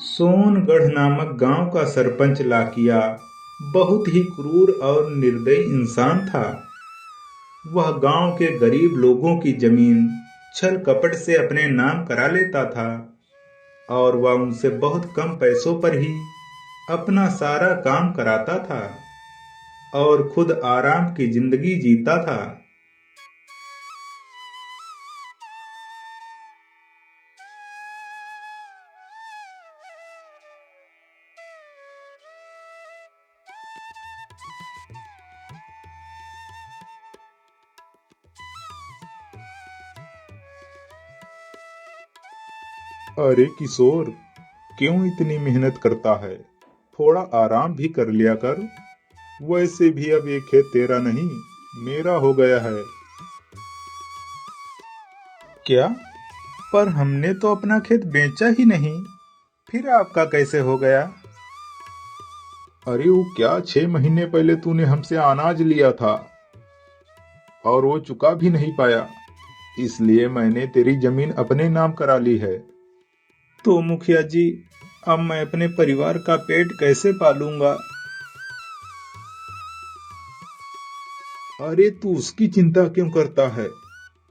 सोनगढ़ नामक गांव का सरपंच लाकिया बहुत ही क्रूर और निर्दयी इंसान था। वह गांव के गरीब लोगों की जमीन छल कपट से अपने नाम करा लेता था और वह उनसे बहुत कम पैसों पर ही अपना सारा काम कराता था और खुद आराम की जिंदगी जीता था। अरे किशोर, क्यों इतनी मेहनत करता है? थोड़ा आराम भी कर लिया कर। वैसे भी अब ये खेत तेरा नहीं, मेरा हो गया है। क्या? पर हमने तो अपना खेत बेचा ही नहीं, फिर आपका कैसे हो गया? अरे वो क्या, 6 महीने पहले तूने हमसे अनाज लिया था और वो चुका भी नहीं पाया, इसलिए मैंने तेरी जमीन अपने नाम करा ली है। तो मुखिया जी, अब मैं अपने परिवार का पेट कैसे पालूंगा? अरे तू उसकी चिंता क्यों करता है?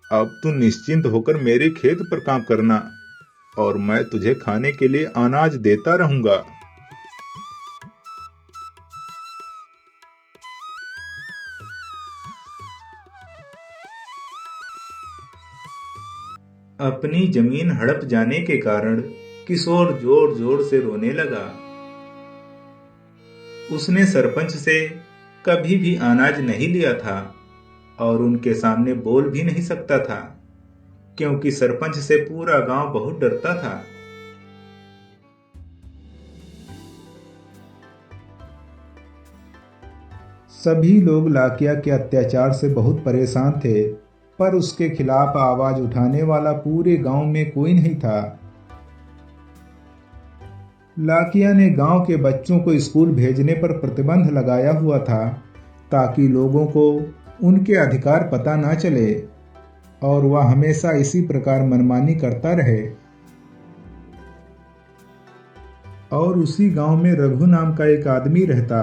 अब तू निश्चिंत होकर मेरे खेत पर काम करना और मैं तुझे खाने के लिए अनाज देता रहूंगा। अपनी जमीन हड़प जाने के कारण किशोर जोर जोर से रोने लगा। उसने सरपंच से कभी भी अनाज नहीं लिया था और उनके सामने बोल भी नहीं सकता था, क्योंकि सरपंच से पूरा गांव बहुत डरता था। सभी लोग लाकिया के अत्याचार से बहुत परेशान थे, पर उसके खिलाफ आवाज उठाने वाला पूरे गांव में कोई नहीं था। लाकिया ने गांव के बच्चों को स्कूल भेजने पर प्रतिबंध लगाया हुआ था, ताकि लोगों को उनके अधिकार पता न चले और वह हमेशा इसी प्रकार मनमानी करता रहे। और उसी गांव में रघु नाम का एक आदमी रहता।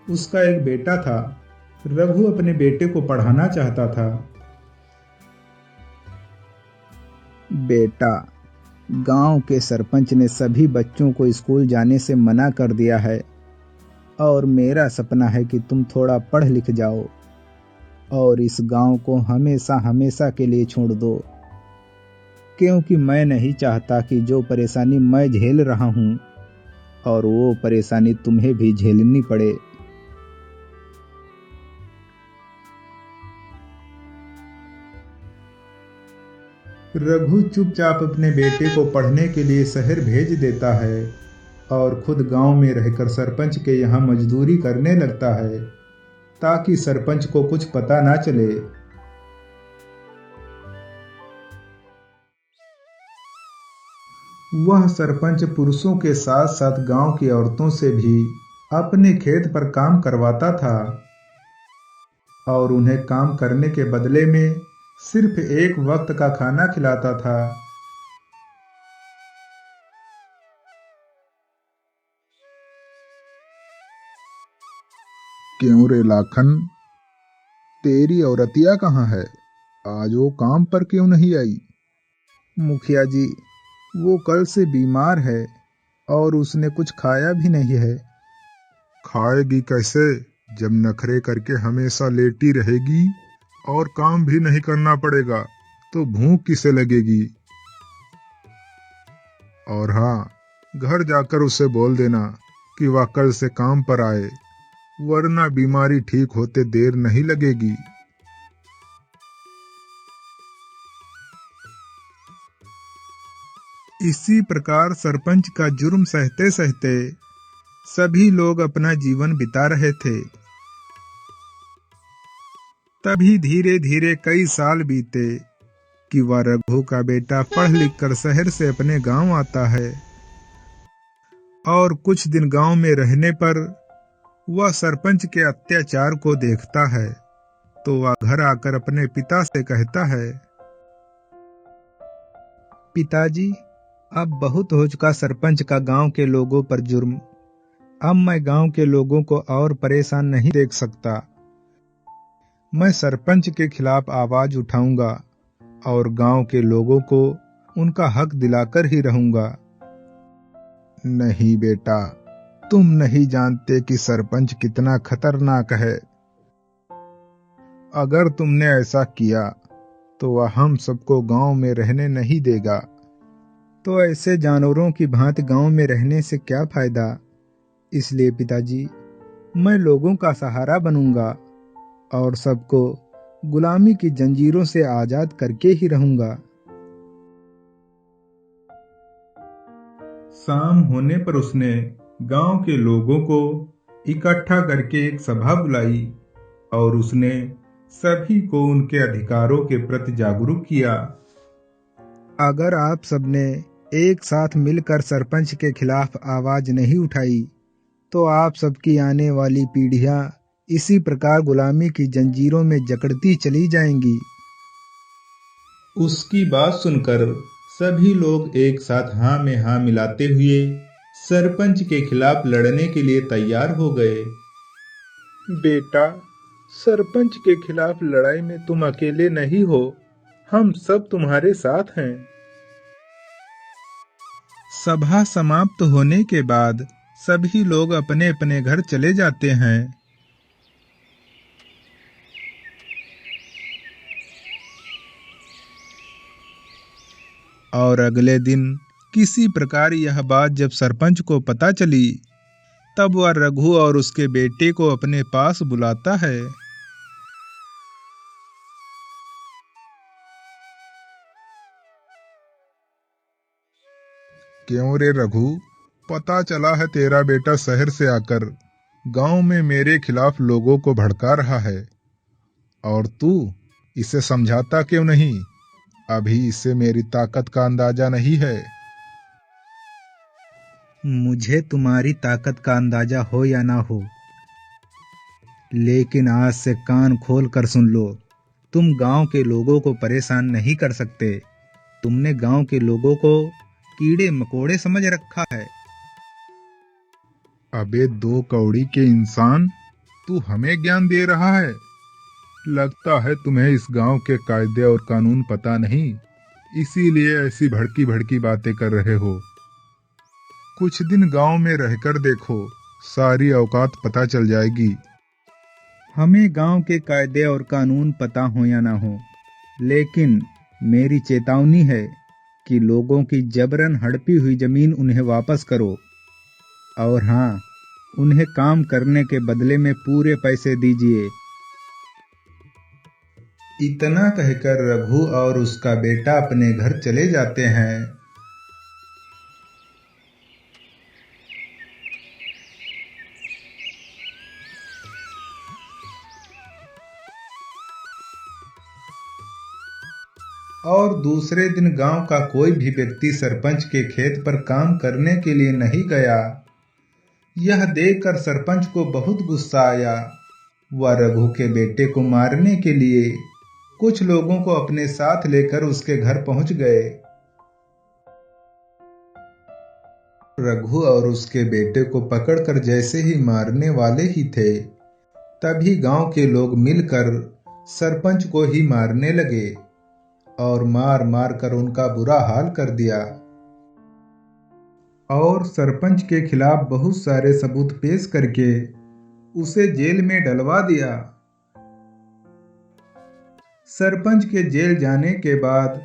उसका एक बेटा था। रघु अपने बेटे को पढ़ाना चाहता था। बेटा, गांव के सरपंच ने सभी बच्चों को स्कूल जाने से मना कर दिया है और मेरा सपना है कि तुम थोड़ा पढ़ लिख जाओ और इस गांव को हमेशा हमेशा के लिए छोड़ दो, क्योंकि मैं नहीं चाहता कि जो परेशानी मैं झेल रहा हूं और वो परेशानी तुम्हें भी झेलनी पड़े। रघु चुपचाप अपने बेटे को पढ़ने के लिए शहर भेज देता है और खुद गांव में रहकर सरपंच के यहाँ मजदूरी करने लगता है, ताकि सरपंच को कुछ पता ना चले। वह सरपंच पुरुषों के साथ साथ गांव की औरतों से भी अपने खेत पर काम करवाता था और उन्हें काम करने के बदले में सिर्फ एक वक्त का खाना खिलाता था। क्यों रे लाखन, तेरी औरतिया कहाँ है? आज वो काम पर क्यों नहीं आई? मुखिया जी, वो कल से बीमार है और उसने कुछ खाया भी नहीं है। खाएगी कैसे जब नखरे करके हमेशा लेटी रहेगी और काम भी नहीं करना पड़ेगा, तो भूख किसे लगेगी? और हाँ, घर जाकर उसे बोल देना कि वह कल से काम पर आए, वरना बीमारी ठीक होते देर नहीं लगेगी। इसी प्रकार सरपंच का जुर्म सहते सहते सभी लोग अपना जीवन बिता रहे थे। तभी धीरे धीरे कई साल बीते कि वह रघु का बेटा पढ़ लिख कर शहर से अपने गांव आता है और कुछ दिन गांव में रहने पर वह सरपंच के अत्याचार को देखता है, तो वह घर आकर अपने पिता से कहता है, पिताजी, अब बहुत हो चुका सरपंच का गांव के लोगों पर जुर्म। अब मैं गांव के लोगों को और परेशान नहीं देख सकता। मैं सरपंच के खिलाफ आवाज उठाऊंगा और गांव के लोगों को उनका हक दिलाकर ही रहूंगा। नहीं बेटा, तुम नहीं जानते कि सरपंच कितना खतरनाक है। अगर तुमने ऐसा किया तो वह हम सबको गांव में रहने नहीं देगा। तो ऐसे जानवरों की भांति गांव में रहने से क्या फायदा? इसलिए पिताजी, मैं लोगों का सहारा बनूंगा और सबको गुलामी की जंजीरों से आजाद करके ही रहूंगा। शाम होने पर उसने गांव के लोगों को इकट्ठा करके एक सभा बुलाई और उसने सभी को उनके अधिकारों के प्रति जागरूक किया। अगर आप सबने एक साथ मिलकर सरपंच के खिलाफ आवाज नहीं उठाई तो आप सबकी आने वाली पीढ़ियां इसी प्रकार गुलामी की जंजीरों में जकड़ती चली जाएंगी। उसकी बात सुनकर सभी लोग एक साथ हाँ में हाँ मिलाते हुए सरपंच के खिलाफ लड़ने के लिए तैयार हो गए। बेटा, सरपंच के खिलाफ लड़ाई में तुम अकेले नहीं हो, हम सब तुम्हारे साथ हैं। सभा समाप्त होने के बाद सभी लोग अपने अपने घर चले जाते हैं। और अगले दिन किसी प्रकार यह बात जब सरपंच को पता चली, तब वह रघु और उसके बेटे को अपने पास बुलाता है। क्यों रे रघु, पता चला है तेरा बेटा शहर से आकर गांव में मेरे खिलाफ लोगों को भड़का रहा है, और तू इसे समझाता क्यों नहीं? अभी इससे मेरी ताकत का अंदाजा नहीं है। मुझे तुम्हारी ताकत का अंदाजा हो या ना हो, लेकिन आज से कान खोल कर सुन लो, तुम गांव के लोगों को परेशान नहीं कर सकते। तुमने गांव के लोगों को कीड़े मकोड़े समझ रखा है। अबे दो कौड़ी के इंसान, तू हमें ज्ञान दे रहा है? लगता है तुम्हें इस गांव के कायदे और कानून पता नहीं, इसीलिए ऐसी भड़की भड़की बातें कर रहे हो। कुछ दिन गांव में रहकर देखो, सारी औकात पता चल जाएगी। हमें गांव के कायदे और कानून पता हो या ना हो, लेकिन मेरी चेतावनी है कि लोगों की जबरन हड़पी हुई जमीन उन्हें वापस करो, और हाँ, उन्हें काम करने के बदले में पूरे पैसे दीजिए। इतना कहकर रघु और उसका बेटा अपने घर चले जाते हैं। और दूसरे दिन गांव का कोई भी व्यक्ति सरपंच के खेत पर काम करने के लिए नहीं गया। यह देखकर सरपंच को बहुत गुस्सा आया। वह रघु के बेटे को मारने के लिए कुछ लोगों को अपने साथ लेकर उसके घर पहुंच गए। रघु और उसके बेटे को पकड़कर जैसे ही मारने वाले ही थे, तभी गांव के लोग मिलकर सरपंच को ही मारने लगे और मार मार कर उनका बुरा हाल कर दिया और सरपंच के खिलाफ बहुत सारे सबूत पेश करके उसे जेल में डलवा दिया। सरपंच के जेल जाने के बाद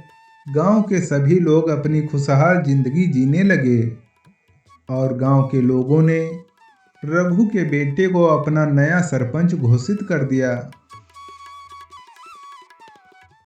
गांव के सभी लोग अपनी खुशहाल जिंदगी जीने लगे और गांव के लोगों ने रघु के बेटे को अपना नया सरपंच घोषित कर दिया।